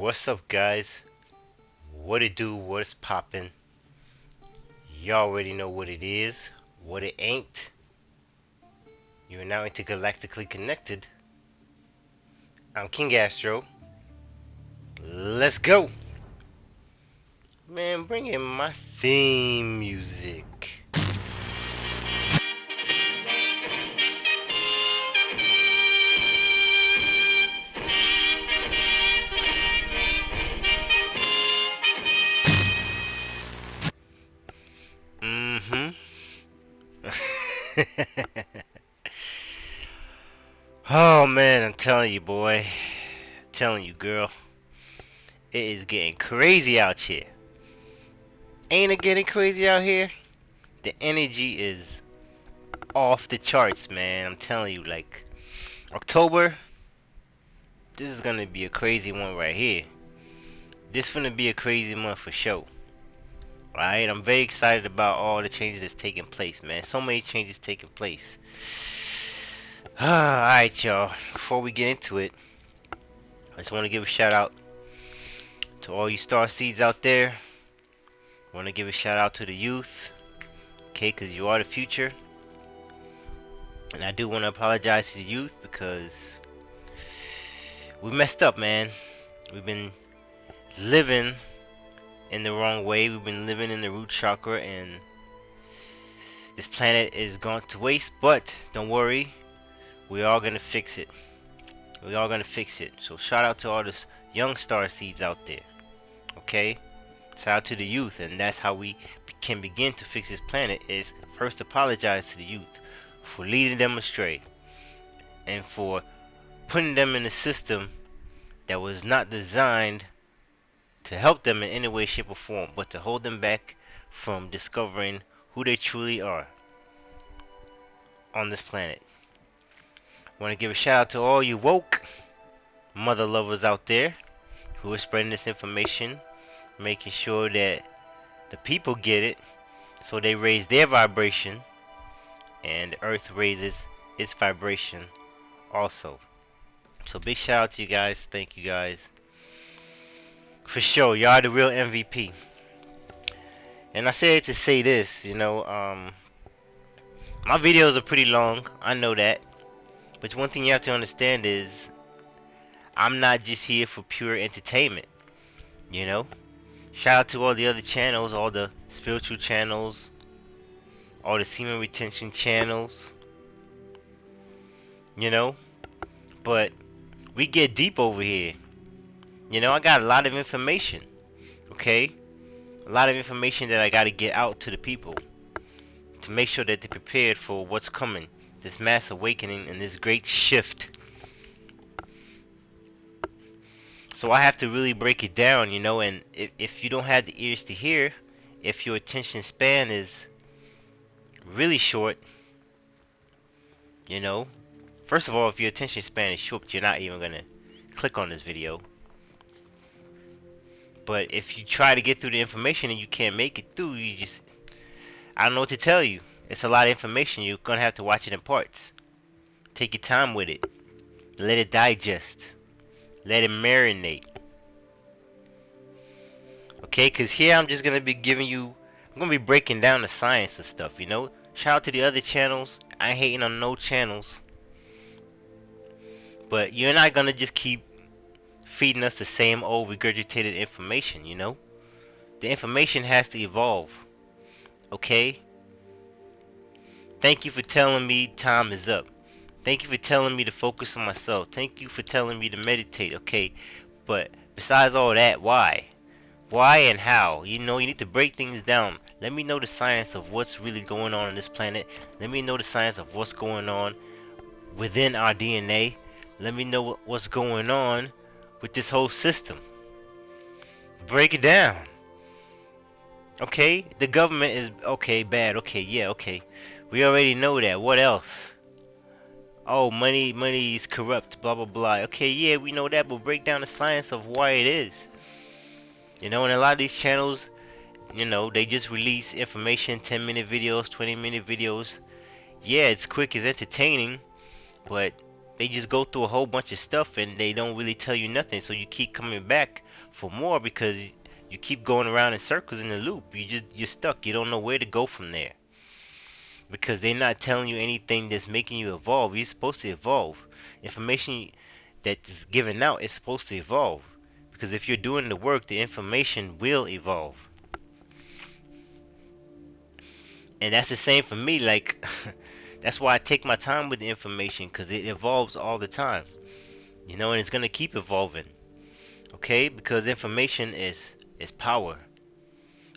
What's up, guys? What it do? What's poppin'? Y'all already know what it is, what it ain't. You're now intergalactically connected. I'm King Astro. Let's go! Man, bring in my theme music. Oh man, I'm telling you, boy. I'm telling you, girl. It is getting crazy out here. Ain't it getting crazy out here? The energy is off the charts, man. I'm telling you, like, October, this is gonna be a crazy one right here. This gonna be a crazy month for sure. Alright, I'm very excited about all the changes that's taking place, man. So many changes taking place. Alright, y'all. Before we get into it, I just want to give a shout out to all you star seeds out there. I want to give a shout out to the youth, okay, because you are the future. And I do want to apologize to the youth because we messed up, man. We've been living in the wrong way. We've been living in the root chakra, and this planet is gone to waste. But don't worry, we are gonna fix it. We are gonna fix it. So shout out to all the young star seeds out there. Okay, shout out to the youth, and that's how we can begin to fix this planet. Is first apologize to the youth for leading them astray and for putting them in a system that was not designed to help them in any way, shape, or form, but to hold them back from discovering who they truly are on this planet. I want to give a shout out to all you woke mother lovers out there who are spreading this information, making sure that the people get it, so they raise their vibration and the earth raises its vibration also. So big shout out to you guys. Thank you guys. For sure, y'all are the real MVP. And I say it to say this, you know, my videos are pretty long, I know that. But one thing you have to understand is I'm not just here for pure entertainment, you know. Shout out to all the other channels, all the spiritual channels, all the semen retention channels, you know. But we get deep over here. You know, I got a lot of information, okay? A lot of information that I got to get out to the people to make sure that they're prepared for what's coming, this mass awakening and this great shift. So I have to really break it down, you know, and if you don't have the ears to hear, if your attention span is really short, you know, first of all, if your attention span is short, you're not even going to click on this video. But if you try to get through the information and you can't make it through, you just, I don't know what to tell you. It's a lot of information. You're going to have to watch it in parts. Take your time with it. Let it digest. Let it marinate. Okay, because here I'm just going to be giving you, I'm going to be breaking down the science of stuff, you know. Shout out to the other channels. I ain't hating on no channels. But you're not going to just keep feeding us the same old regurgitated information, you know. The information has to evolve. Okay? Thank you for telling me time is up. Thank you for telling me to focus on myself. Thank you for telling me to meditate, okay? But besides all that, why? Why and how? You know, you need to break things down. Let me know the science of what's really going on this planet. Let me know the science of what's going on within our DNA. Let me know what's going on with this whole system. Break it down. Okay, the government is okay, bad. Okay, yeah, okay. We already know that. What else? Oh, money is corrupt, blah blah blah. Okay, yeah, we know that, but break down the science of why it is. You know, and a lot of these channels, you know, they just release information, 10-minute videos, 20-minute videos. Yeah, it's quick, it's entertaining, but they just go through a whole bunch of stuff and they don't really tell you nothing, so you keep coming back for more because you keep going around in circles in the loop. You're stuck. You don't know where to go from there because they're not telling you anything that's making you evolve. You're supposed to evolve. Information that is given out is supposed to evolve because if you're doing the work, the information will evolve. And that's the same for me. Like that's why I take my time with the information because it evolves all the time. You know, and it's gonna keep evolving. Okay, because information is power.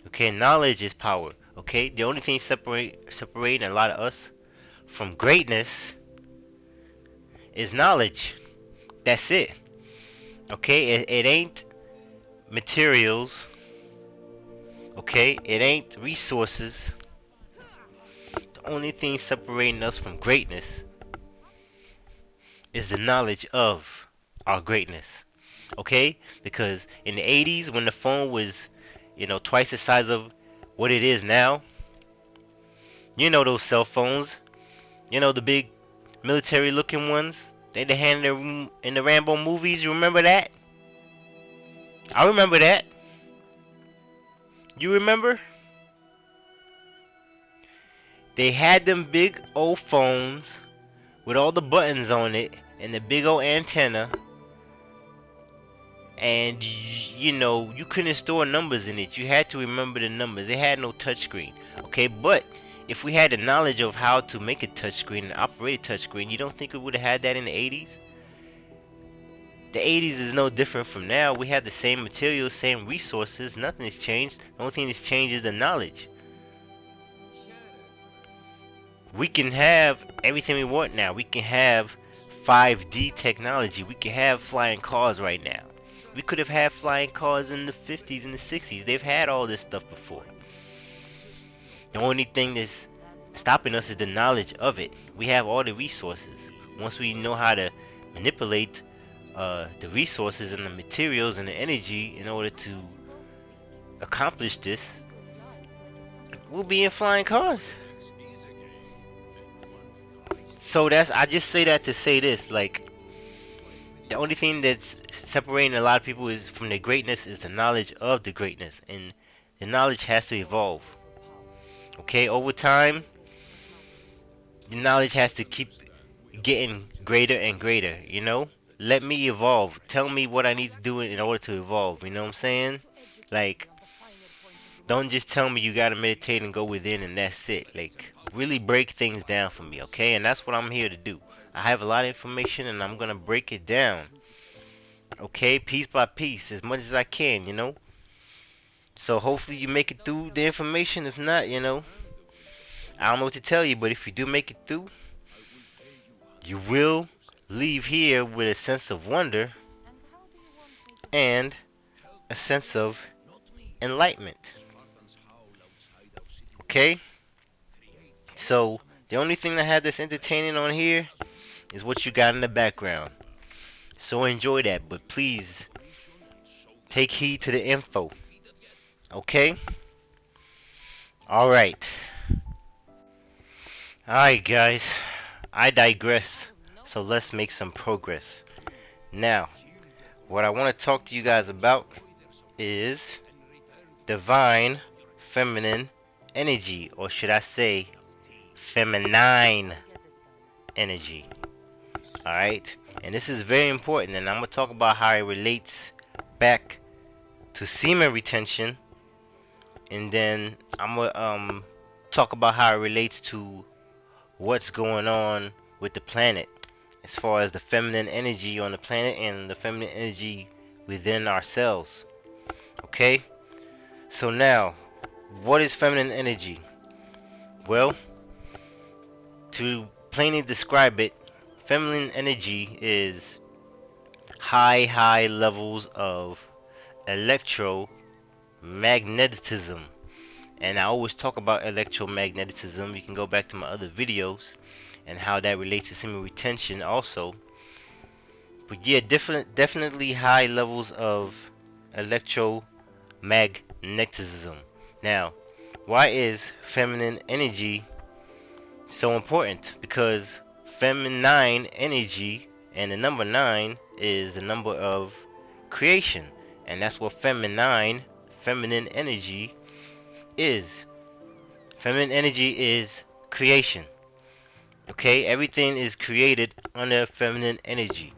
Okay, knowledge is power. Okay, the only thing separating a lot of us from greatness is knowledge. That's it. Okay, it ain't materials. Okay, it ain't resources. The only thing separating us from greatness is the knowledge of our greatness. Okay, because in the 80s when the phone was, you know, twice the size of what it is now, you know, those cell phones, you know, the big military looking ones they had in the Rambo movies. You remember that? I remember that. You remember? They had them big old phones with all the buttons on it and the big old antenna, and you know, you couldn't store numbers in it. You had to remember the numbers. They had no touchscreen. Okay, but if we had the knowledge of how to make a touchscreen and operate a touchscreen, you don't think we would have had that in the 80s? The 80s is no different from now. We have the same materials, same resources. Nothing has changed. The only thing that's changed is the knowledge. We can have everything we want now. We can have 5D technology. We can have flying cars right now. We could have had flying cars in the 50s and the 60s. They've had all this stuff before. The only thing that's stopping us is the knowledge of it. We have all the resources. Once we know how to manipulate the resources and the materials and the energy in order to accomplish this, we'll be in flying cars. So I just say that to say this, like, the only thing that's separating a lot of people is from their greatness is the knowledge of the greatness, and the knowledge has to evolve. Okay, over time, the knowledge has to keep getting greater and greater, you know? Let me evolve. Tell me what I need to do in order to evolve, you know what I'm saying? Like, don't just tell me you gotta meditate and go within and that's it. Like, really break things down for me, okay? And that's what I'm here to do. I have a lot of information and I'm gonna break it down, okay? Piece by piece, as much as I can, you know? So hopefully you make it through the information. If not, you know, I don't know what to tell you, but if you do make it through, you will leave here with a sense of wonder and a sense of enlightenment. Okay? So, the only thing that had this entertaining on here is what you got in the background. So enjoy that, but please take heed to the info. Okay? Alright. Alright, guys. I digress. So let's make some progress. Now, what I want to talk to you guys about is Divine Feminine Energy, or should I say Feminine Energy. Alright? And this is very important, and I'm going to talk about how it relates back to semen retention, and then I'm going to talk about how it relates to what's going on with the planet as far as the feminine energy on the planet and the feminine energy within ourselves. Okay? So now, what is feminine energy? Well, to plainly describe it, feminine energy is high levels of electromagnetism. And I always talk about electromagnetism. You can go back to my other videos and how that relates to semen retention also. But yeah, definitely high levels of electromagnetism. Now, why is feminine energy so important? Because feminine energy and the number 9 is the number of creation. And that's what feminine, feminine energy is. Feminine energy is creation. Okay, everything is created under feminine energy.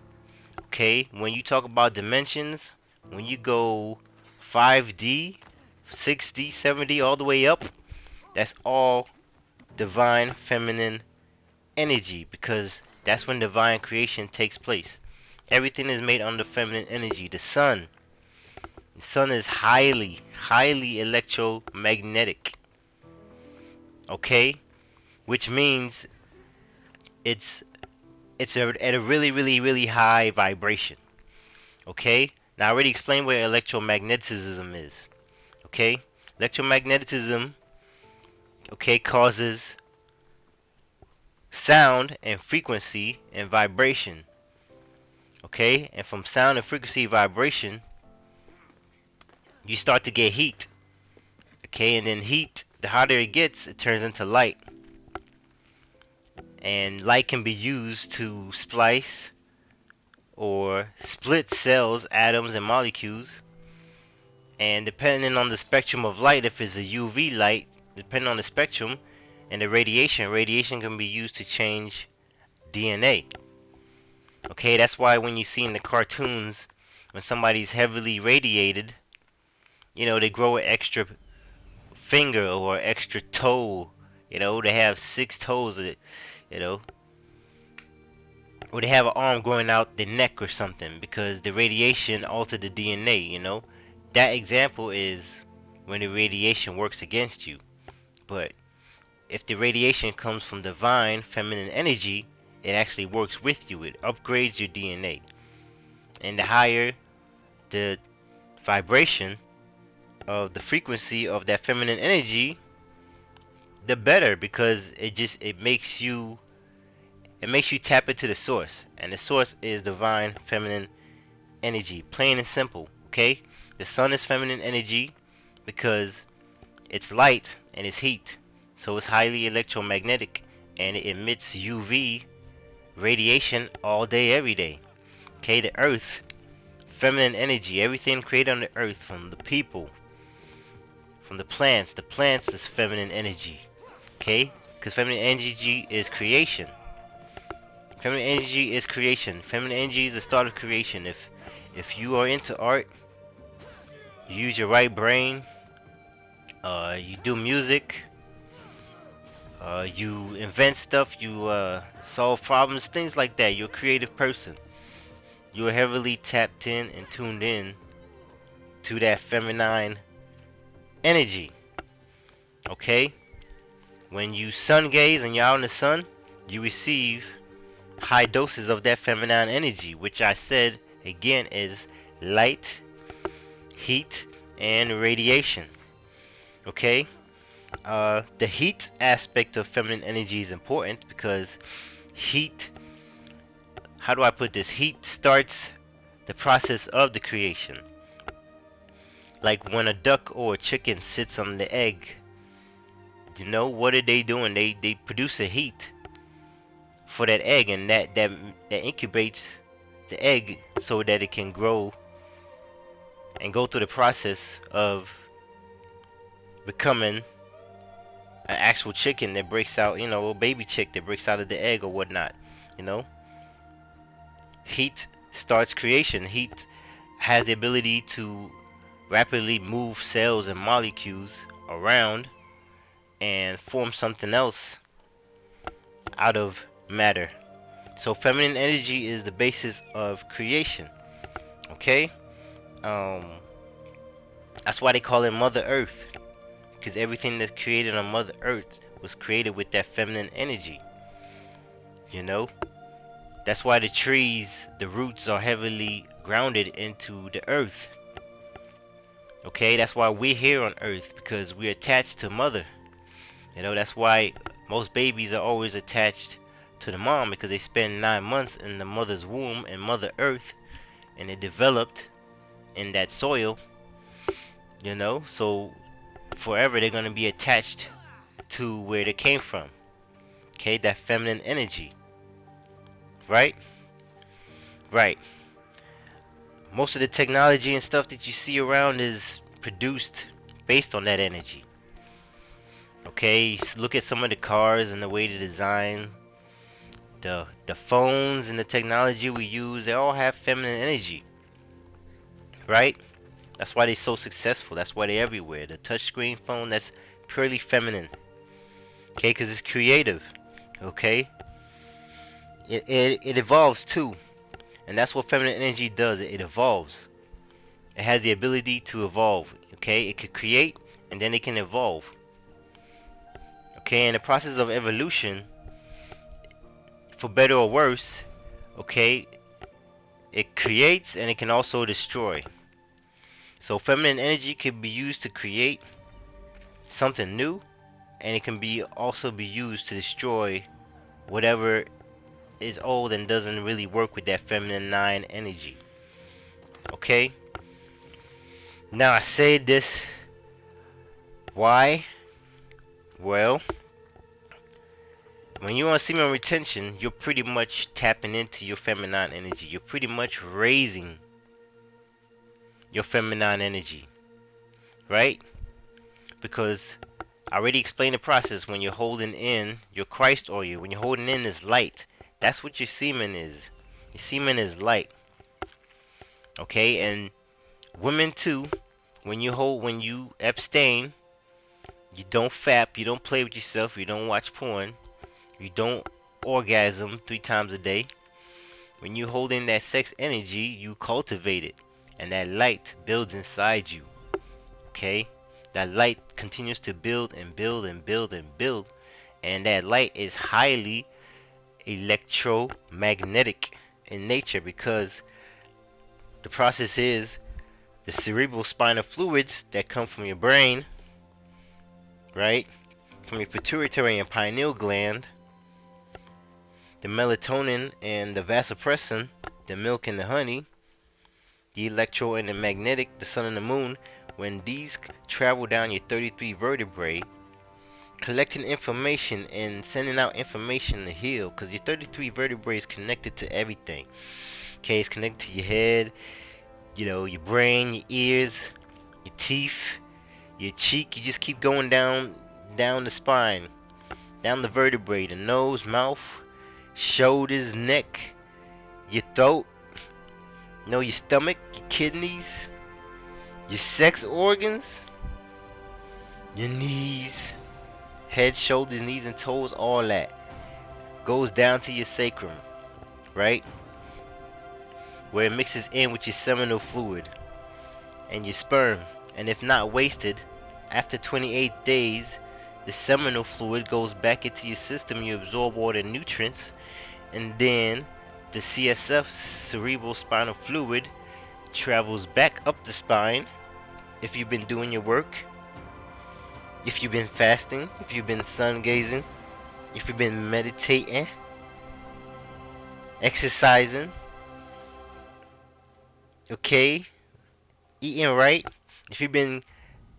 Okay, when you talk about dimensions, when you go 5D, 6D, 7D, all the way up, that's all divine feminine energy, because that's when divine creation takes place. Everything is made under feminine energy. The sun is highly electromagnetic. Okay, which means it's at a really high vibration. Okay, now I already explained what electromagnetism is. Okay, electromagnetism, okay, causes sound and frequency and vibration. Okay, and from sound and frequency vibration, you start to get heat. Okay, and then heat, the hotter it gets, it turns into light. And light can be used to splice or split cells, atoms, and molecules. And depending on the spectrum of light, if it's a UV light, depending on the spectrum and the radiation can be used to change DNA. Okay, that's why when you see in the cartoons, when somebody's heavily radiated, they grow an extra finger or extra toe. They have 6 toes, know, or they have an arm growing out the neck or something because the radiation altered the DNA. That example is when the radiation works against you. But if the radiation comes from divine feminine energy, it actually works with you. It upgrades your DNA. And the higher the vibration of the frequency of that feminine energy, the better, because it makes you tap into the source, and the source is divine feminine energy, plain and simple. Okay, the sun is feminine energy because it's light and it's heat, so it's highly electromagnetic, and it emits UV radiation all day every day. Okay, the earth, feminine energy, everything created on the earth, from the people, from the plants is feminine energy. Okay, because feminine energy is creation. Feminine energy is creation. Feminine energy is the start of creation. If you are into art, you use your right brain, you do music, you invent stuff, you solve problems, things like that. You're a creative person. You're heavily tapped in and tuned in to that feminine energy. Okay? When you sun gaze and you're out in the sun, you receive high doses of that feminine energy, which I said again is light, heat, and radiation. Okay, the heat aspect of feminine energy is important because heat, how do I put this, heat starts the process of the creation. Like when a duck or a chicken sits on the egg, what are they doing? They produce a heat for that egg, and that incubates the egg so that it can grow and go through the process of becoming an actual chicken that breaks out, a baby chick that breaks out of the egg or whatnot. Heat starts creation. Heat has the ability to rapidly move cells and molecules around and form something else out of matter. So feminine energy is the basis of creation. Okay, that's why they call it Mother Earth, because everything that's created on Mother Earth was created with that feminine energy. That's why the trees, the roots are heavily grounded into the earth. Okay, that's why we're here on earth, because we're attached to Mother. That's why most babies are always attached to the mom, because they spend 9 months in the mother's womb and Mother Earth, and they developed in that soil. So forever they're going to be attached to where they came from. Okay, that feminine energy. Right? Most of the technology and stuff that you see around is produced based on that energy. Okay, look at some of the cars and the way they design, the phones and the technology we use. They all have feminine energy, right? That's why they're so successful. That's why they're everywhere. The touchscreen phone, that's purely feminine. Okay, because it's creative. Okay, it evolves too, and that's what feminine energy does. It evolves. It has the ability to evolve. Okay, it could create and then it can evolve. Okay, in the process of evolution, for better or worse, okay, it creates and it can also destroy. So feminine energy can be used to create something new, and it can be also be used to destroy whatever is old and doesn't really work with that feminine 9 energy. Okay, now I say this, why? Well, when you're on semen retention, you're pretty much tapping into your feminine energy. You're pretty much raising your feminine energy, right? Because I already explained the process. When you're holding in your Christ oil, when you're holding in this light, that's what your semen is. Your semen is light. Okay, and women too, when you abstain, you don't fap, you don't play with yourself, you don't watch porn, you don't orgasm 3 times a day. When you hold in that sex energy, you cultivate it, and that light builds inside you. Okay, that light continues to build and build and build and build, and that light is highly electromagnetic in nature, because the process is the cerebral spinal fluids that come from your brain, right, from your pituitary and pineal gland, the melatonin and the vasopressin, the milk and the honey, the electro and the magnetic, the sun and the moon, when these travel down your 33 vertebrae, collecting information and sending out information to heal, because your 33 vertebrae is connected to everything. Okay, it's connected to your head, you know, your brain, your ears, your teeth, your cheek. You just keep going down the spine, down the vertebrae, the nose, mouth, shoulders, neck, your throat, you know, your stomach, your kidneys, your sex organs, your knees, head, shoulders, knees, and toes. All that goes down to your sacrum, right, where it mixes in with your seminal fluid and your sperm. And if not wasted, after 28 days, the seminal fluid goes back into your system. You absorb all the nutrients, and then the CSF, cerebral spinal fluid, travels back up the spine. If you've been doing your work, if you've been fasting, if you've been sun gazing, if you've been meditating, exercising, okay, eating right, if you've been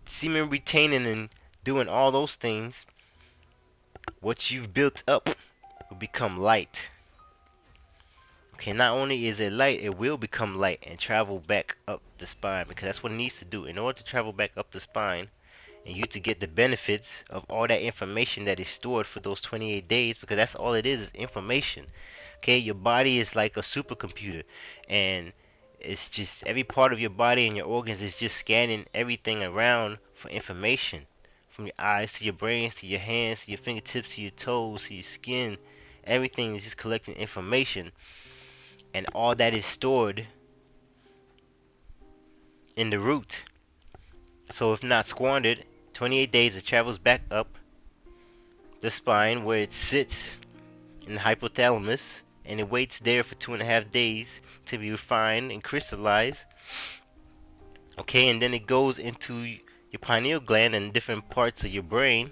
semen retaining and doing all those things, what you've built up will become light. Okay, not only is it light, it will become light and travel back up the spine, because that's what it needs to do. In order to travel back up the spine and you to get the benefits of all that information that is stored for those 28 days, because that's all it is information. Okay, your body is like a supercomputer, and it's just every part of your body and your organs is just scanning everything around for information, from your eyes to your brains to your hands to your fingertips to your toes to your skin. Everything is just collecting information, and all that is stored in the root. So if not squandered, 28 days it travels back up the spine where it sits in the hypothalamus, and it waits there for 2.5 days to be refined and crystallized. Okay, and then it goes into your pineal gland and different parts of your brain.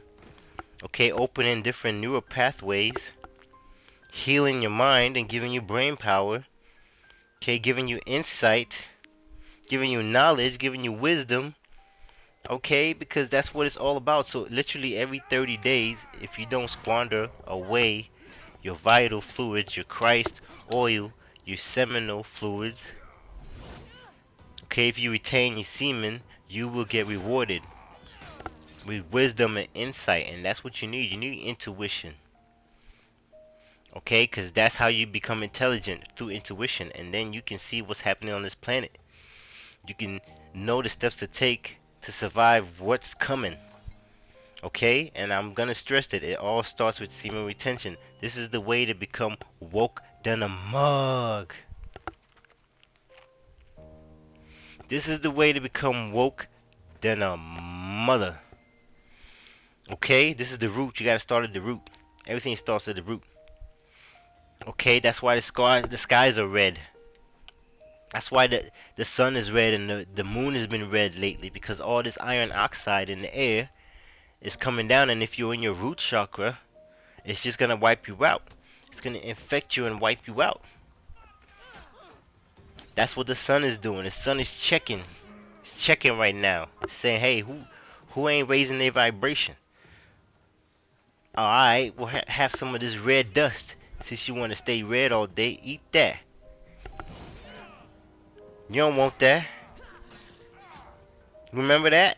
Okay, opening different neural pathways, healing your mind and giving you brain power. Okay, giving you insight, giving you knowledge, giving you wisdom. Okay, because that's what it's all about. So literally every 30 days, if you don't squander away your vital fluids, your Christ oil, your seminal fluids, Okay, if you retain your semen, you will get rewarded with wisdom and insight, and that's what you need. You need intuition. Okay, because that's how you become intelligent, through intuition, and then you can see what's happening on this planet. You can know the steps to take to survive what's coming. Okay, and I'm gonna stress that it all starts with semen retention. This is the way to become woke than a mug. This is the way to become woke than a mother. Okay, this is the root. You gotta start at the root. Everything starts at the root. Okay, that's why the skies are red. That's why the sun is red and the moon has been red lately, because all this iron oxide in the air is coming down, and if you're in your root chakra, it's just gonna wipe you out. It's gonna infect you and wipe you out. That's what the sun is doing. The sun is checking. It's checking right now, saying, hey, who ain't raising their vibration? Alright, we'll have some of this red dust. Since you want to stay red all day, eat that. You don't want that. Remember that?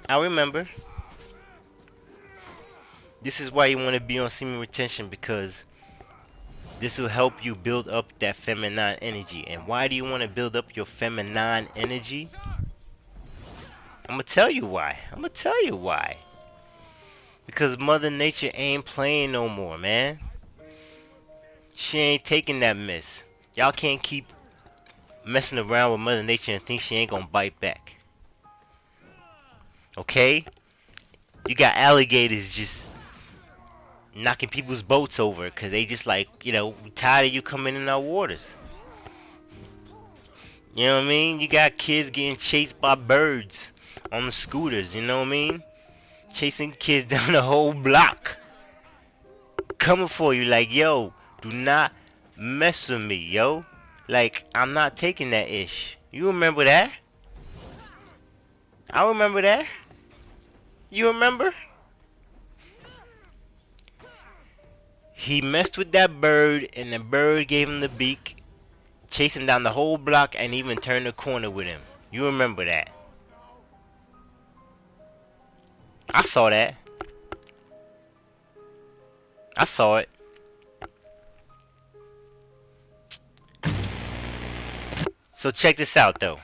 I remember. This is why you want to be on semen retention, because this will help you build up that feminine energy. And why do you want to build up your feminine energy? I'm going to tell you why. Because Mother Nature ain't playing no more, man. She ain't taking that mess. Y'all can't keep messing around with Mother Nature and think she ain't gonna bite back. Okay? You got alligators just knocking people's boats over because they just like, tired of you coming in our waters. You know what I mean? You got kids getting chased by birds on the scooters, you know what I mean? Chasing kids down the whole block. Coming for you like, yo, do not mess with me, yo. Like, I'm not taking that ish. You remember that? I remember that. You remember? He messed with that bird, and the bird gave him the beak, chased him down the whole block, and even turned the corner with him. You remember that? I saw that. I saw it. So check this out, though.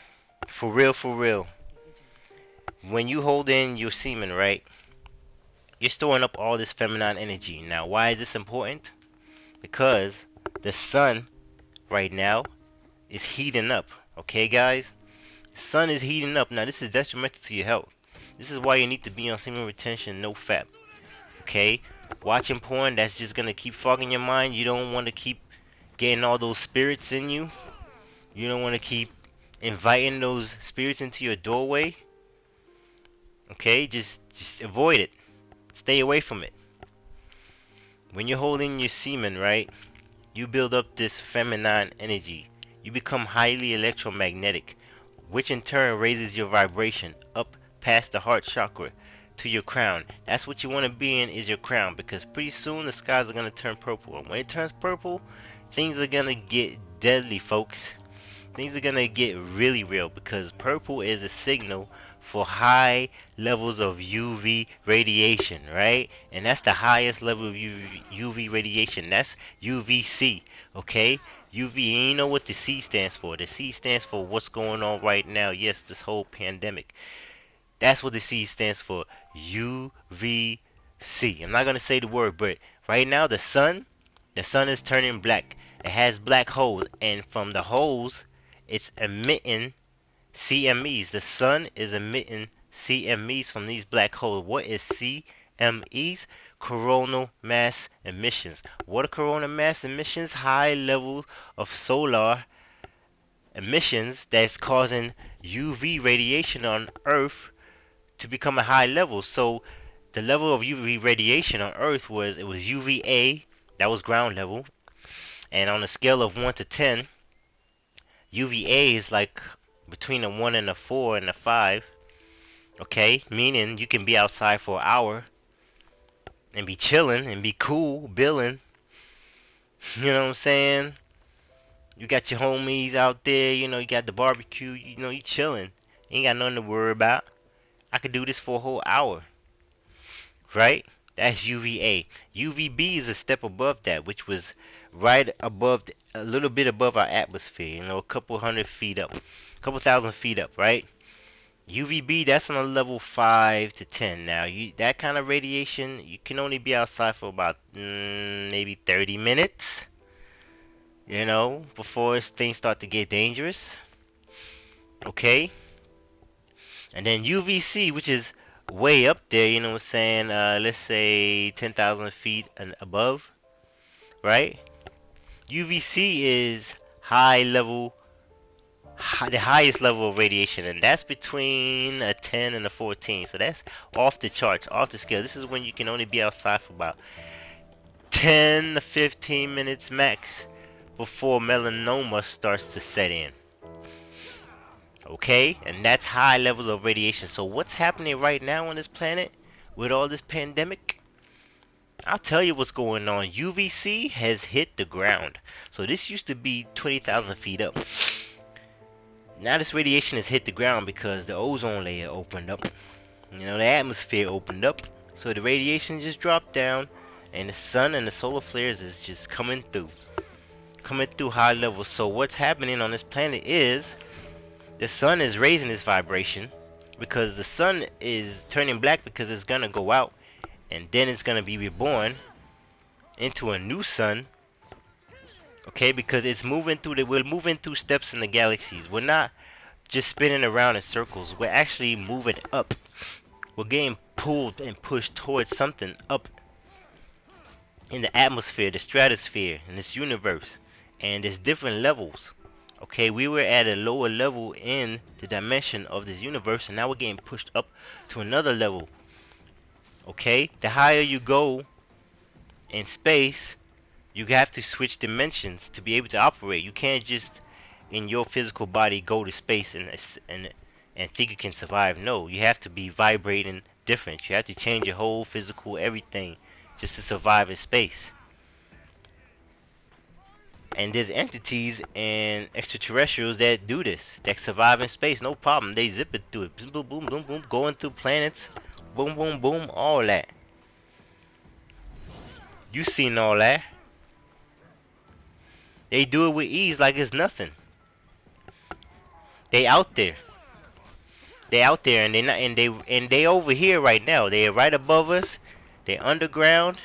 For real, for real. When you hold in your semen, right? You're storing up all this feminine energy. Now, why is this important? Because the sun right now is heating up. Okay, guys? The sun is heating up. Now, this is detrimental to your health. This is why you need to be on semen retention, NoFap. Okay? Watching porn, that's just going to keep fogging your mind. You don't want to keep getting all those spirits in you. You don't want to keep inviting those spirits into your doorway. Okay? Just avoid it. Stay away from it. When you're holding your semen, right, you build up this feminine energy. You become highly electromagnetic, which in turn raises your vibration up past the heart chakra to your crown. That's what you want to be in, is your crown, because pretty soon the skies are going to turn purple. And when it turns purple, things are going to get deadly, folks. Things are going to get really real, because purple is a signal for high levels of UV radiation, right? And that's the highest level of UV radiation. That's UVC, okay? UV, you know what the C stands for. The C stands for what's going on right now. Yes, this whole pandemic. That's what the C stands for. UVC. I'm not going to say the word, but right now the sun is turning black. It has black holes, and from the holes, it's emitting CMEs. The sun is emitting CMEs from these black holes. What is CMEs? Coronal mass emissions. What are coronal mass emissions? High levels of solar emissions that's causing UV radiation on Earth to become a high level. So the level of UV radiation on Earth was UVA, that was ground level, and on a scale of 1 to 10, UVA is like between a 1 and a 4 and a 5. Okay, meaning you can be outside for an hour and be chilling and be cool, billing. You know what I'm saying? You got your homies out there, you know, you got the barbecue, you know, you chilling. You ain't got nothing to worry about. I could do this for a whole hour, right? That's UVA. UVB is a step above that, which was right above, a little bit above our atmosphere, you know, a couple hundred feet up, a couple thousand feet up, right? UVB, that's on a level 5 to 10. Now, that kind of radiation, you can only be outside for about maybe 30 minutes, you know, before things start to get dangerous. Okay? And then UVC, which is way up there, you know what I'm saying? Let's say 10,000 feet and above, right? UVC is high level, the highest level of radiation, and that's between a 10 and a 14. So that's off the charts, off the scale. This is when you can only be outside for about 10 to 15 minutes max before melanoma starts to set in. Okay, and that's high level of radiation. So what's happening right now on this planet with all this pandemic? I'll tell you what's going on. UVC has hit the ground. So this used to be 20,000 feet up. Now this radiation has hit the ground because the ozone layer opened up. You know, the atmosphere opened up. So the radiation just dropped down, and the sun and the solar flares is just coming through high levels. So what's happening on this planet is the sun is raising its vibration because the sun is turning black because it's gonna go out, and then it's gonna be reborn into a new sun. Okay, because it's moving through we're moving through steps in the galaxies. We're not just spinning around in circles. We're actually moving up. We're getting pulled and pushed towards something up in the atmosphere, the stratosphere, in this universe. And there's different levels. Okay, we were at a lower level in the dimension of this universe, and now we're getting pushed up to another level. Okay, the higher you go in space, you have to switch dimensions to be able to operate. You can't just in your physical body go to space and think you can survive. No, you have to be vibrating different. You have to change your whole physical everything just to survive in space. And there's entities and extraterrestrials that do this, that survive in space, no problem. They zip it through it, boom, boom, boom, boom, boom, going through planets, boom, boom, boom, all that. You seen all that? They do it with ease like it's nothing. They out there. They out there, and they not, and they over here right now. They are right above us. They underground,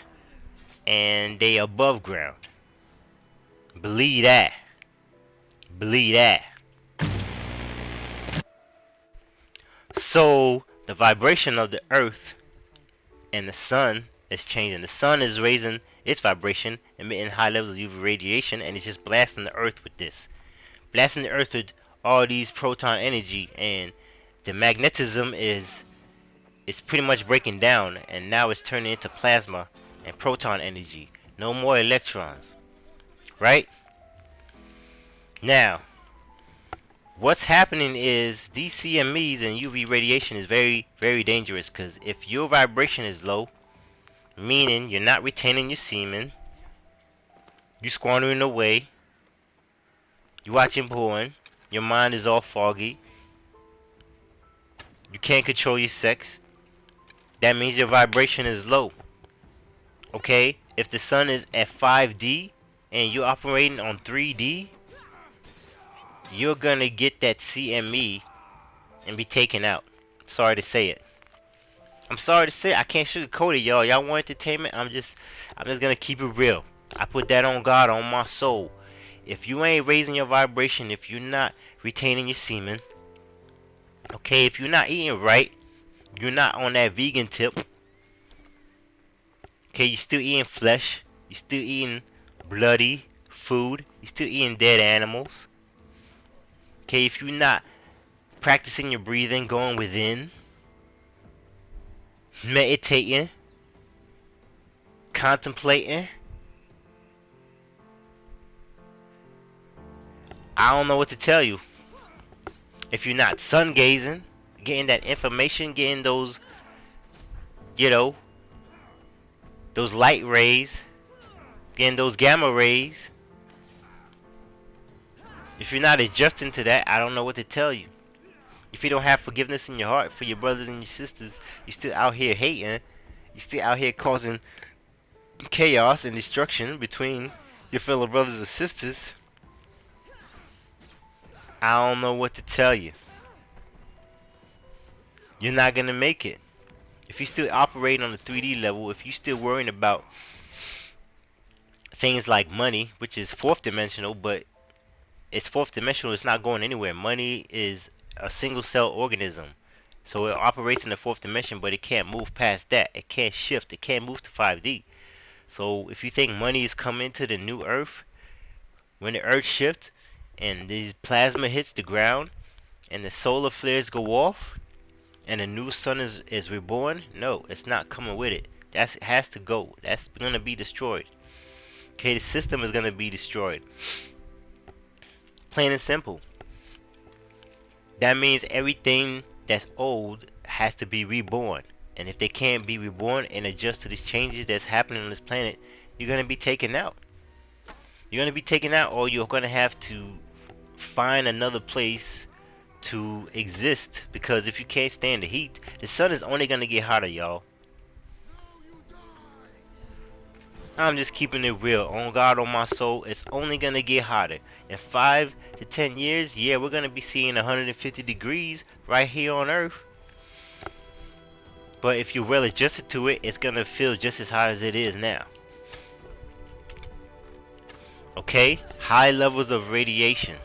and they above ground. Believe that. Believe that. So the vibration of the earth and the sun is changing. The sun is raising its vibration, emitting high levels of UV radiation, and it's just blasting the earth with this. Blasting the earth with all these proton energy, and the magnetism is pretty much breaking down, and now it's turning into plasma and proton energy. No more electrons. Right? Now, what's happening is these CMEs and UV radiation is very, very dangerous, because if your vibration is low, meaning you're not retaining your semen, you're squandering away, you're watching porn, your mind is all foggy, you can't control your sex, that means your vibration is low. Okay? If the sun is at 5D and you're operating on 3D, you're gonna get that CME and be taken out. Sorry to say it. I'm sorry to say it. I can't sugarcoat it, y'all. Y'all want entertainment? I'm just gonna keep it real. I put that on God, on my soul. If you ain't raising your vibration, if you're not retaining your semen, okay, if you're not eating right, you're not on that vegan tip, okay, you're still eating flesh, you're still eating bloody food, you're still eating dead animals, okay, if you're not practicing your breathing, going within, meditating, contemplating, I don't know what to tell you. If you're not sun gazing, getting that information, getting those, you know, those light rays, getting those gamma rays, If you're not adjusting to that, I don't know what to tell you. If you don't have forgiveness in your heart for your brothers and your sisters, you're still out here hating. You're still out here causing chaos and destruction between your fellow brothers and sisters. I don't know what to tell you. You're not gonna make it. If you're still operating on the 3D level, if you're still worrying about things like money, which is fourth dimensional, but it's fourth dimensional, it's not going anywhere. Money is a single cell organism. So it operates in the fourth dimension, but it can't move past that. It can't shift. It can't move to 5D. So if you think money is coming to the new earth, when the earth shifts and this plasma hits the ground and the solar flares go off and a new sun is reborn, no, it's not coming with it. It has to go. That's going to be destroyed. Okay, the system is going to be destroyed. Plain and simple. That means everything that's old has to be reborn. And if they can't be reborn and adjust to these changes that's happening on this planet, you're going to be taken out. You're going to be taken out, or you're going to have to find another place to exist. Because if you can't stand the heat, the sun is only going to get hotter, y'all. I'm just keeping it real. On God, on my soul, it's only going to get hotter. In 5 to 10 years, yeah, we're going to be seeing 150 degrees right here on Earth. But if you're well adjusted to it, it's going to feel just as hot as it is now. Okay? High levels of radiation.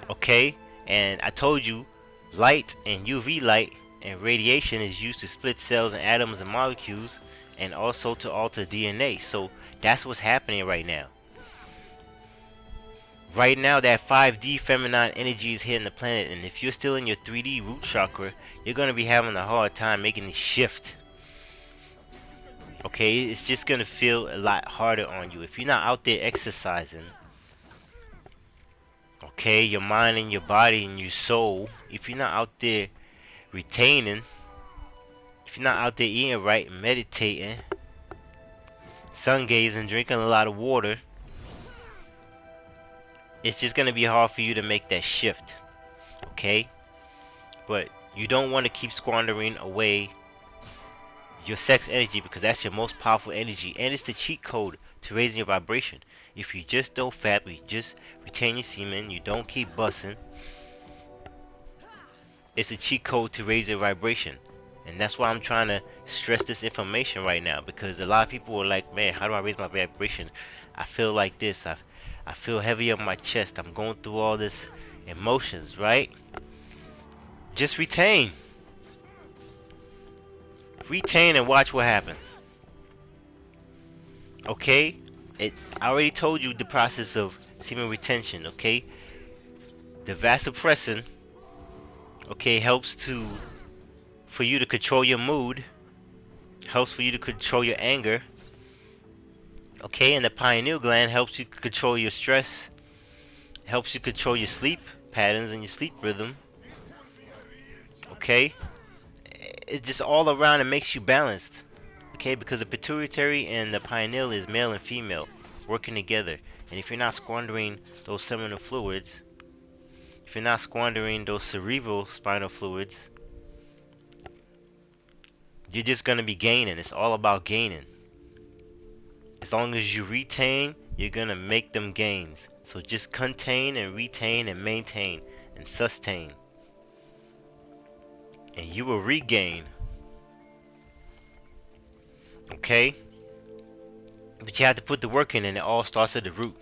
Okay? And I told you, light and UV light and radiation is used to split cells and atoms and molecules, and also to alter DNA. So that's what's happening right now. Right now, that 5D feminine energy is hitting the planet, and if you're still in your 3D root chakra, you're going to be having a hard time making the shift. Okay, it's just going to feel a lot harder on you. If you're not out there exercising, okay, your mind and your body and your soul, if you're not out there retaining, if you're not out there eating right, meditating, sun gazing, drinking a lot of water, it's just going to be hard for you to make that shift. Okay? But you don't want to keep squandering away your sex energy, because that's your most powerful energy, and it's the cheat code to raising your vibration. If you just don't fap, you just retain your semen, you don't keep busting, it's a cheat code to raise your vibration. And that's why I'm trying to stress this information right now, because a lot of people are like, man, how do I raise my vibration? I feel like this, I feel heavy on my chest, I'm going through all this emotions, right? Just retain. Retain and watch what happens. Okay? I already told you the process of semen retention, okay? The vasopressin, okay, helps for you to control your mood, helps for you to control your anger, okay, and the pineal gland helps you control your stress, helps you control your sleep patterns and your sleep rhythm, okay? It's just all around, it makes you balanced, okay, because the pituitary and the pineal is male and female working together. And if you're not squandering those seminal fluids, if you're not squandering those cerebral spinal fluids, you're just going to be gaining. It's all about gaining. As long as you retain, you're going to make them gains. So just contain and retain and maintain and sustain, and you will regain. Okay? But you have to put the work in, and it all starts at the root.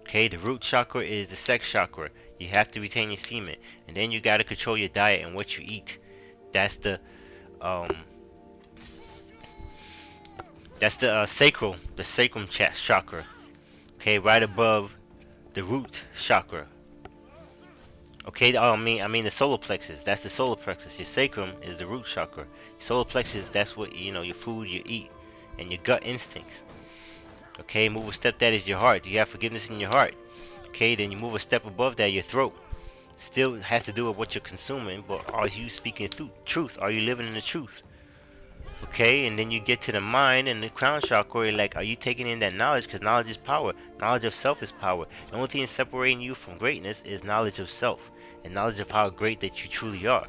Okay? The root chakra is the sex chakra. You have to retain your semen, and then you got to control your diet and what you eat. That's the sacral, the sacrum chakra. Okay, right above the root chakra. Okay, I mean the solar plexus. That's the solar plexus. Your sacrum is the root chakra. Your solar plexus, that's what, you know, your food you eat and your gut instincts. Okay, move a step, that is your heart. Do you have forgiveness in your heart? Okay, then you move a step above that, your throat. Still has to do with what you're consuming, but are you speaking truth? Are you living in the truth? Okay, and then you get to the mind and the crown chakra. Like, are you taking in that knowledge? Because knowledge is power. Knowledge of self is power. The only thing separating you from greatness is knowledge of self and knowledge of how great that you truly are.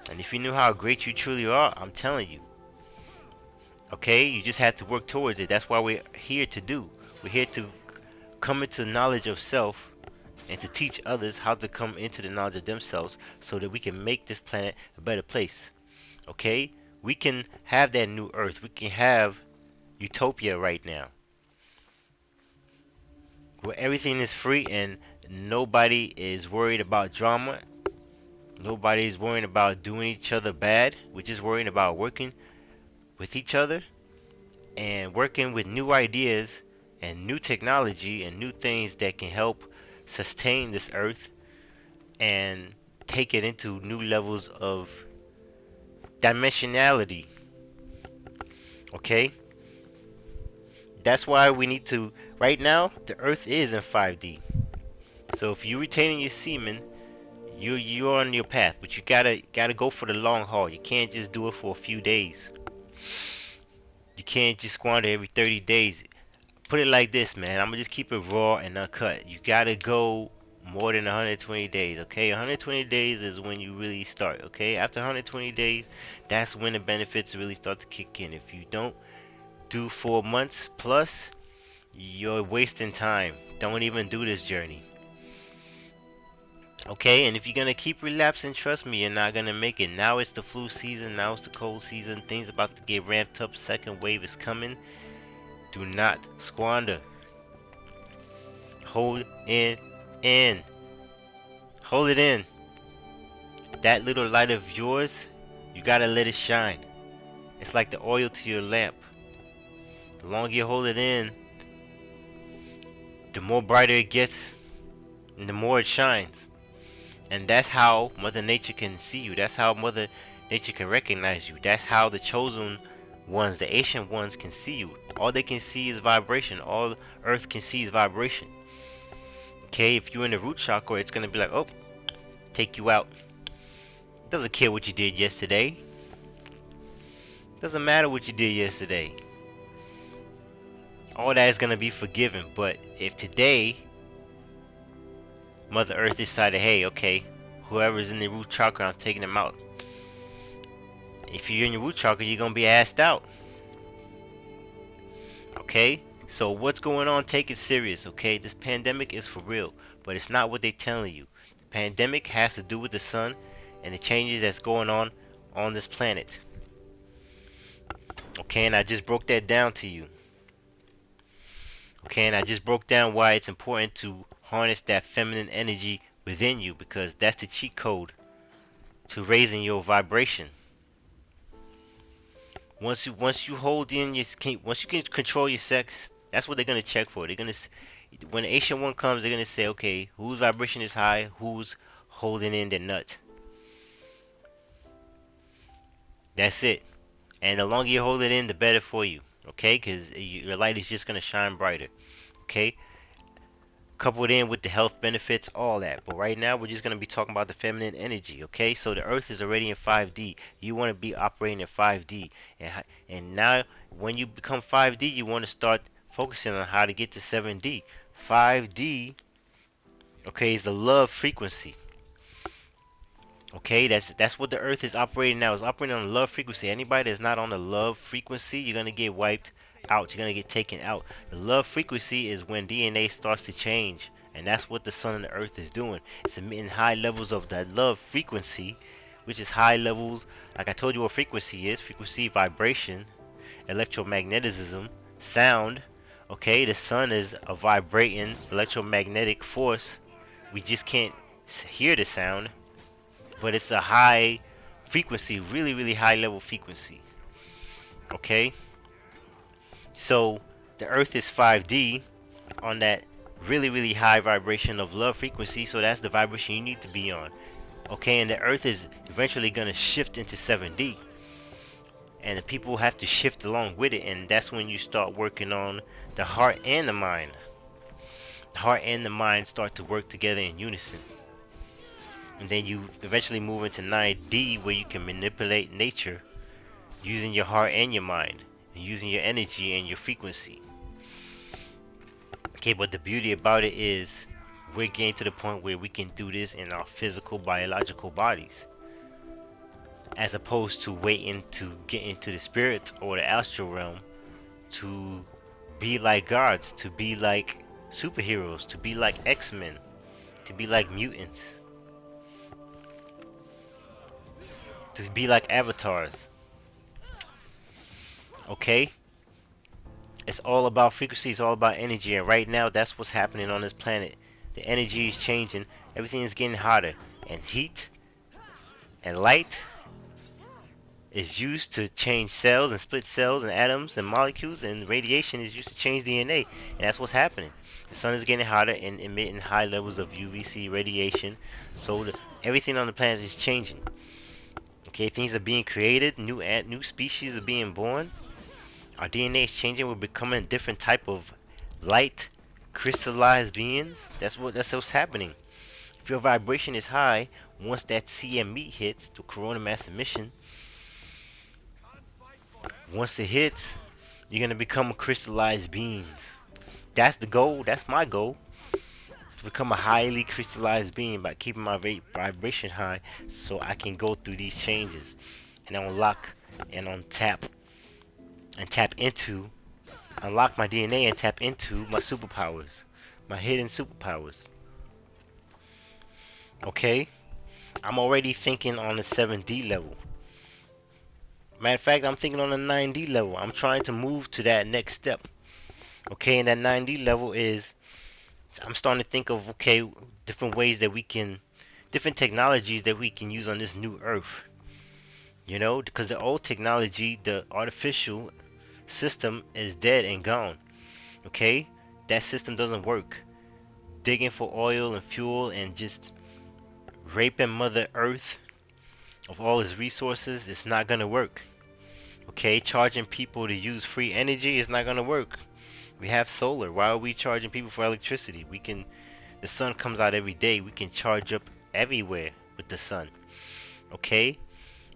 And if you knew how great you truly are, I'm telling you, okay, you just have to work towards it. That's why we're here to do. We're here to come into knowledge of self and to teach others how to come into the knowledge of themselves so that we can make this planet a better place. Okay? We can have that new earth. We can have utopia right now, where everything is free and nobody is worried about drama. Nobody is worrying about doing each other bad. We're just worrying about working with each other and working with new ideas and new technology and new things that can help sustain this earth and take it into new levels of dimensionality. Okay? That's why we need to, right now, the earth is in 5D. So if you're retaining your semen, you're on your path, but you gotta go for the long haul. You can't just do it for a few days. You can't just squander every 30 days. Put it like this, man. I'm gonna just keep it raw and uncut. You gotta go more than 120 days, okay? 120 days is when you really start, okay? After 120 days, that's when the benefits really start to kick in. If you don't do 4 months plus, you're wasting time. Don't even do this journey. Okay, and if you're gonna keep relapsing, trust me, you're not gonna make it. Now it's the flu season, now it's the cold season, things about to get ramped up, second wave is coming. Do not squander. Hold it in. Hold it in. That little light of yours, you gotta let it shine. It's like the oil to your lamp. The longer you hold it in, the more brighter it gets, and the more it shines. And that's how Mother Nature can see you. That's how Mother Nature can recognize you. That's how the chosen ones, the ancient ones, can see you. All they can see is vibration. All Earth can see is vibration. Okay, if you're in the root chakra, it's gonna be like, oh, take you out. Doesn't care what you did yesterday. Doesn't matter what you did yesterday. All that is gonna be forgiven. But if today Mother Earth decided, hey, okay, whoever's in the root chakra, I'm taking them out. If you're in your root chakra, you're gonna be asked out. Okay? So what's going on? Take it serious, okay? This pandemic is for real, but it's not what they're telling you. The pandemic has to do with the sun and the changes that's going on this planet. Okay, and I just broke that down to you. Okay, and I just broke down why it's important to harness that feminine energy within you, because that's the cheat code to raising your vibration. Once you hold in your once you can control your sex, that's what they're gonna check for. They're gonna, when the Asian one comes, they're gonna say, okay, whose vibration is high, who's holding in their nut. That's it. And the longer you hold it in, the better for you. Okay, because your light is just gonna shine brighter. Okay. Coupled in with the health benefits, all that. But right now, we're just going to be talking about the feminine energy, okay? So the earth is already in 5D. You want to be operating in 5D. And now, when you become 5D, you want to start focusing on how to get to 7D. 5D, okay, is the love frequency. Okay, that's what the earth is operating now. It's operating on the love frequency. Anybody that's not on the love frequency, you're going to get wiped out. You're going to get taken out. The love frequency is when DNA starts to change. And that's what the sun and the earth is doing. It's emitting high levels of that love frequency, which is high levels. Like I told you what frequency is. Frequency, vibration, electromagnetism, sound. Okay, the sun is a vibrating electromagnetic force. We just can't hear the sound. But it's a high frequency, really, really high level frequency. Okay? So, the earth is 5D on that really, really high vibration of love frequency. So, that's the vibration you need to be on. Okay? And the earth is eventually going to shift into 7D. And the people have to shift along with it. And that's when you start working on the heart and the mind. The heart and the mind start to work together in unison. And then you eventually move into 9D, where you can manipulate nature using your heart and your mind, and using your energy and your frequency. Okay, but the beauty about it is we're getting to the point where we can do this in our physical, biological bodies, as opposed to waiting to get into the spirit or the astral realm to be like gods, to be like superheroes, to be like X-Men, to be like mutants, to be like avatars. Okay? It's all about frequency, it's all about energy, and right now that's what's happening on this planet. The energy is changing, everything is getting hotter, and heat and light is used to change cells and split cells and atoms and molecules, and radiation is used to change DNA, and that's what's happening. The sun is getting hotter and emitting high levels of UVC radiation, so everything on the planet is changing. Okay, things are being created, new species are being born. Our DNA is changing. We're becoming a different type of light, crystallized beings. That's what's happening. If your vibration is high, once that CME hits, the corona mass emission, once it hits, you're gonna become crystallized beings. That's the goal. That's my goal. To become a highly crystallized being by keeping my vibration high, so I can go through these changes and unlock and untap and tap into, unlock my DNA and tap into my superpowers, my hidden superpowers. Okay? I'm already thinking on the 7D level. Matter of fact, I'm thinking on the 9D level. I'm trying to move to that next step. Okay, and that 9D level is, I'm starting to think of, okay, different ways that we can, different technologies that we can use on this new earth. You know, because the old technology, the artificial system is dead and gone. Okay, that system doesn't work. Digging for oil and fuel and just raping Mother Earth of all its resources, it's not gonna work. Okay, charging people to use free energy is not gonna work. We have solar. Why are we charging people for electricity? We can, the sun comes out every day. We can charge up everywhere with the sun. Okay,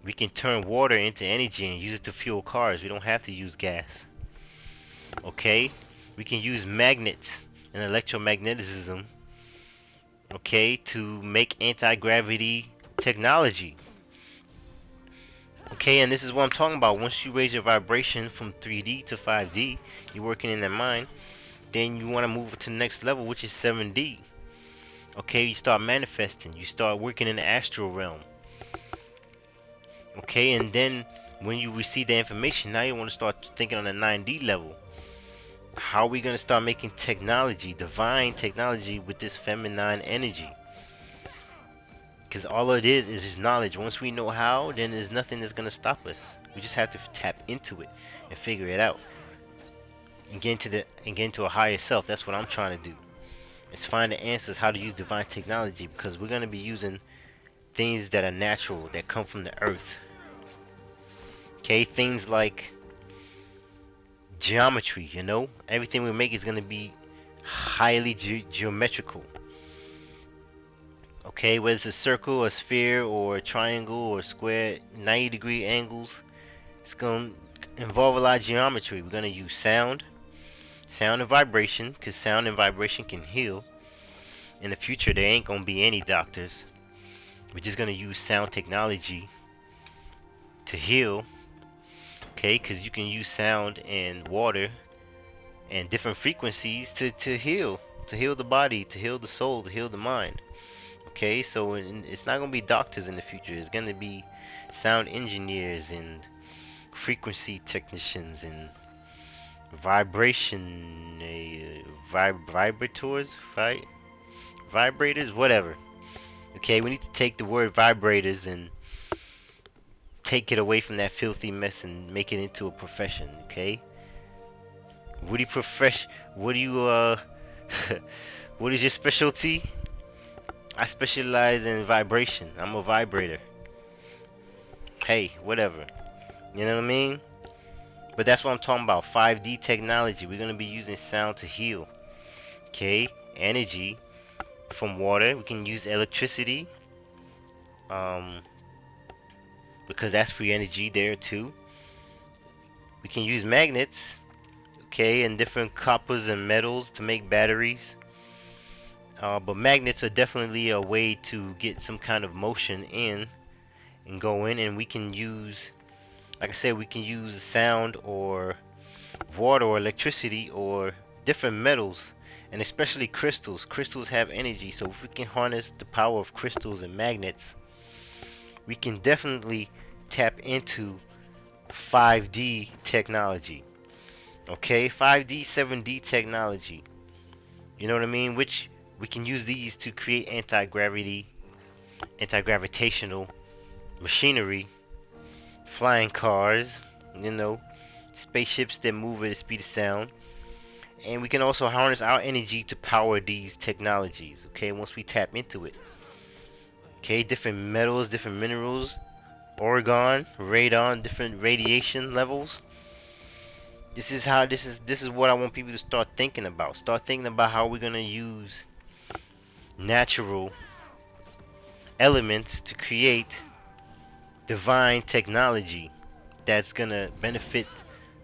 we can turn water into energy and use it to fuel cars. We don't have to use gas. Okay, we can use magnets and electromagnetism, okay, to make anti-gravity technology. Okay, and this is what I'm talking about. Once you raise your vibration from 3D to 5D, you're working in the mind, then you want to move to the next level, which is 7D. Okay, you start manifesting, you start working in the astral realm. Okay, and then when you receive the information, now you want to start thinking on the 9D level. How are we going to start making technology, divine technology, with this feminine energy? Because all it is just knowledge. Once we know how, then there's nothing that's going to stop us. We just have to tap into it and figure it out. And get into a higher self. That's what I'm trying to do. Is find the answers how to use divine technology, because we're going to be using things that are natural, that come from the earth. Okay, things like geometry, you know, everything we make is going to be highly geometrical. Okay, whether it's a circle, a sphere, or a triangle, or a square, 90-degree angles, it's going to involve a lot of geometry. We're going to use sound and vibration, because sound and vibration can heal. In the future, there ain't going to be any doctors. We're just going to use sound technology to heal. Okay, because you can use sound and water and different frequencies to heal the body, to heal the soul, to heal the mind. Okay, so it's not going to be doctors in the future. It's going to be sound engineers and frequency technicians and vibration vibrators, right? Vibrators, whatever. Okay, we need to take the word vibrators and take it away from that filthy mess and make it into a profession. Okay, what do you what is your specialty? I specialize in vibration. I'm a vibrator. Hey, whatever, you know what I mean? But that's what I'm talking about. 5D technology. We're going to be using sound to heal. Okay, energy from water. We can use electricity, because that's free energy there too. We can use magnets, okay, and different coppers and metals to make batteries. But magnets are definitely a way to get some kind of motion in and go in, and we can use, like I said, we can use sound or water or electricity or different metals, and especially crystals. Crystals have energy, so if we can harness the power of crystals and magnets, we can definitely tap into 5D technology. Okay, 5D, 7D technology. You know what I mean? Which we can use these to create anti-gravitational machinery, flying cars, you know, spaceships that move at the speed of sound. And we can also harness our energy to power these technologies, okay, once we tap into it. Okay, different metals, different minerals, orgone, radon, different radiation levels. This is what I want people to start thinking about. Start thinking about how we're gonna use natural elements to create divine technology that's gonna benefit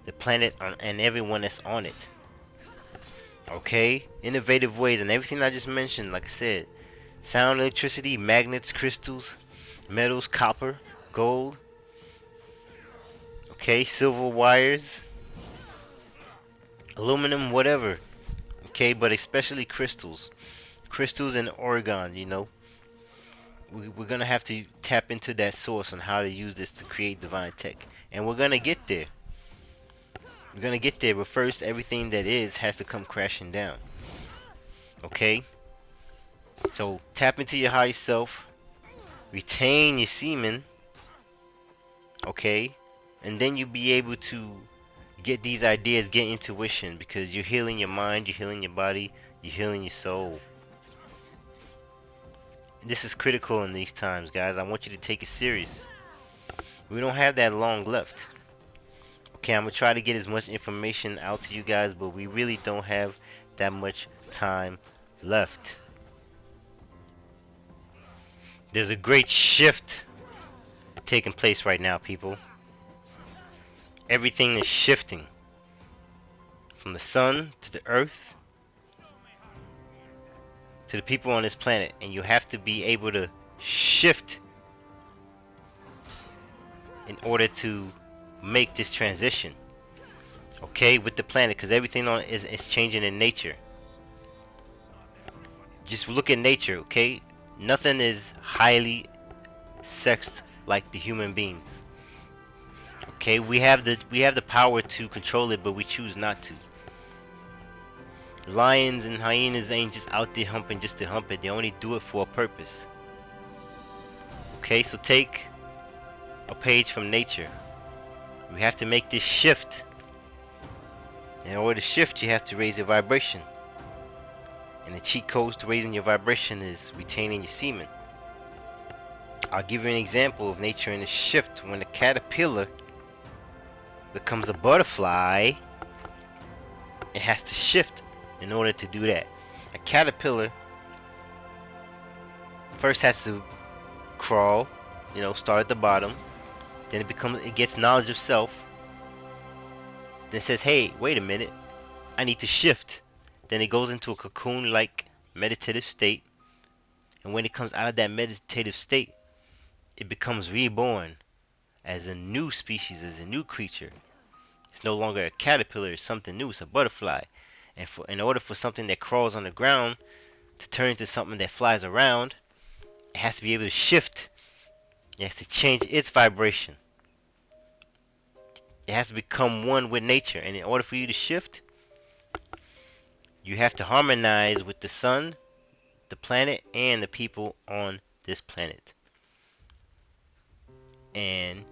the planet and everyone that's on it. Okay, innovative ways, and everything I just mentioned, like I said, sound, electricity, magnets, crystals, metals, copper, gold, okay, silver wires, aluminum, whatever, okay, but especially crystals and orgone, you know. We're gonna have to tap into that source on how to use this to create divine tech, and we're gonna get there. We're gonna get there, but first, everything that is has to come crashing down. Okay? So, tap into your higher self, retain your semen, okay? And then you'll be able to get these ideas, get intuition, because you're healing your mind, you're healing your body, you're healing your soul. This is critical in these times, guys. I want you to take it serious. We don't have that long left. Okay, I'm gonna try to get as much information out to you guys, but we really don't have that much time left. There's a great shift taking place right now, people. Everything is shifting from the sun to the earth to the people on this planet, and you have to be able to shift in order to make this transition, okay, with the planet, because everything on it is changing in nature. Just look at nature, okay? Nothing is highly sexed like the human beings. Okay, we have the power to control it, but we choose not to. Lions and hyenas ain't just out there humping just to hump it. They only do it for a purpose. Okay, so take a page from nature. We have to make this shift. In order to shift, you have to raise your vibration. And the cheat codes to raising your vibration is retaining your semen. I'll give you an example of nature in a shift. When a caterpillar becomes a butterfly, it has to shift in order to do that. A caterpillar first has to crawl, you know, start at the bottom. Then it gets knowledge of self. Then it says, hey, wait a minute, I need to shift. Then it goes into a cocoon-like meditative state. And when it comes out of that meditative state, it becomes reborn as a new species, as a new creature. It's no longer a caterpillar, it's something new, it's a butterfly. And in order for something that crawls on the ground to turn into something that flies around, it has to be able to shift. It has to change its vibration. It has to become one with nature. And in order for you to shift, you have to harmonize with the sun, the planet, and the people on this planet. And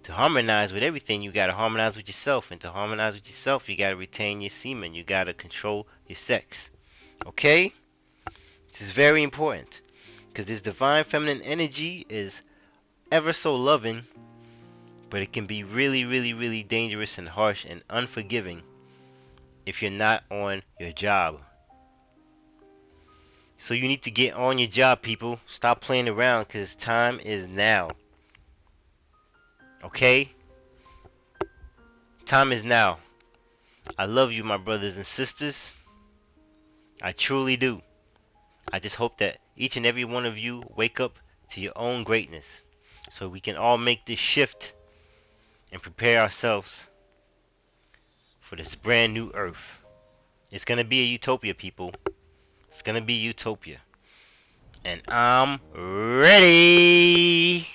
to harmonize with everything, you gotta harmonize with yourself. And to harmonize with yourself, you gotta retain your semen. You gotta control your sex. Okay? This is very important. Because this divine feminine energy is ever so loving, but it can be really, really, really dangerous and harsh and unforgiving if you're not on your job. So you need to get on your job, people. Stop playing around, because time is now. Okay? time is now. I love you, my brothers and sisters. I truly do. I just hope that each and every one of you wake up to your own greatness, so we can all make this shift and prepare ourselves for this brand new earth. It's gonna be a utopia, people. It's gonna be utopia. And I'm ready.